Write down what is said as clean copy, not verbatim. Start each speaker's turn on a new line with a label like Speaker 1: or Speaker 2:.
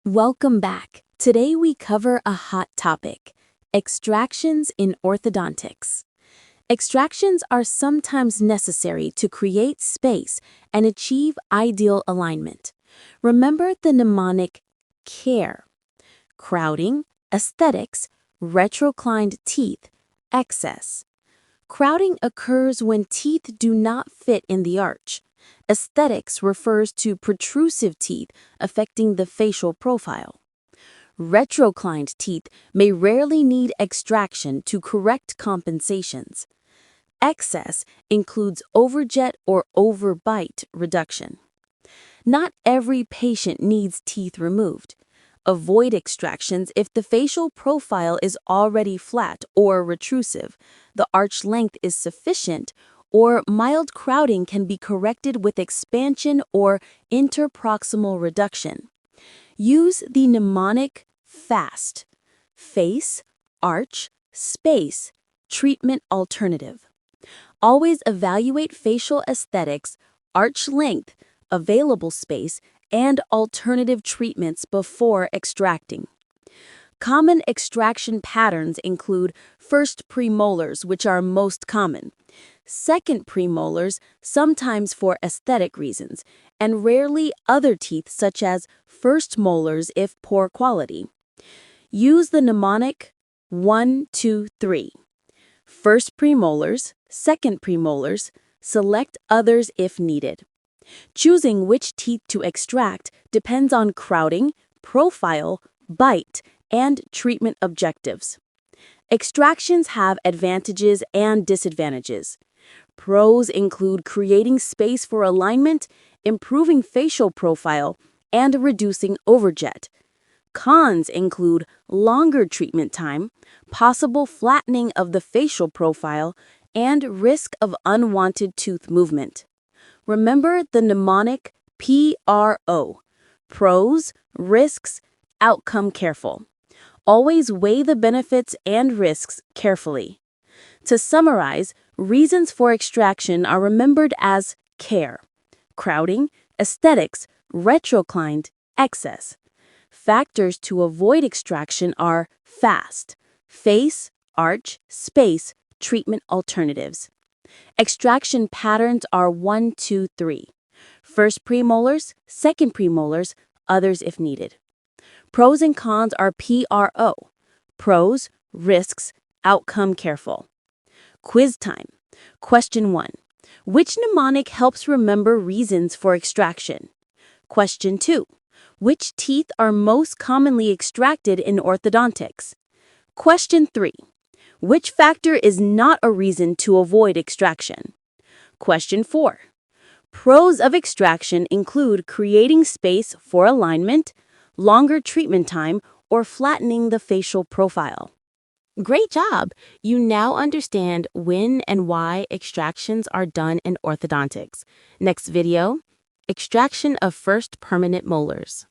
Speaker 1: Welcome back. Today we cover a hot topic: extractions in orthodontics. Extractions are sometimes necessary to create space and achieve ideal alignment. Remember the mnemonic CARE: crowding, aesthetics, retroclined teeth, excess. Crowding occurs when teeth do not fit in the arch. Aesthetics refers to protrusive teeth affecting the facial profile. Retroclined teeth may rarely need extraction to correct compensations. Excess includes overjet or overbite reduction. Not every patient needs teeth removed. Avoid extractions if the facial profile is already flat or retrusive, the arch length is sufficient, or mild crowding can be corrected with expansion or interproximal reduction. Use the mnemonic FAST: face, arch, space, treatment alternative. Always evaluate facial aesthetics, arch length, available space, and alternative treatments before extracting. Common extraction patterns include first premolars, which are most common, second premolars, sometimes for aesthetic reasons, and rarely other teeth such as first molars if poor quality. Use the mnemonic 1, 2, 3. First premolars, second premolars, select others if needed. Choosing which teeth to extract depends on crowding, profile, bite, and treatment objectives. Extractions have advantages and disadvantages. Pros include creating space for alignment, improving facial profile, and reducing overjet. Cons include longer treatment time, possible flattening of the facial profile, and risk of unwanted tooth movement. Remember the mnemonic PRO: pros, risks, outcome careful. Always weigh the benefits and risks carefully. To summarize, reasons for extraction are remembered as CARE: crowding, aesthetics, retroclined, excess. Factors to avoid extraction are FAST: face, arch, space, treatment alternatives. Extraction patterns are 1, 2, 3. First premolars, second premolars, others if needed. Pros and cons are PRO: pros, risks, outcome careful. Quiz time. Question 1. Which mnemonic helps remember reasons for extraction? Question 2. Which teeth are most commonly extracted in orthodontics? Question 3. Which factor is not a reason to avoid extraction? Question 4. Pros of extraction include creating space for alignment, longer treatment time, or flattening the facial profile. Great job! You now understand when and why extractions are done in orthodontics. Next video: extraction of first permanent molars.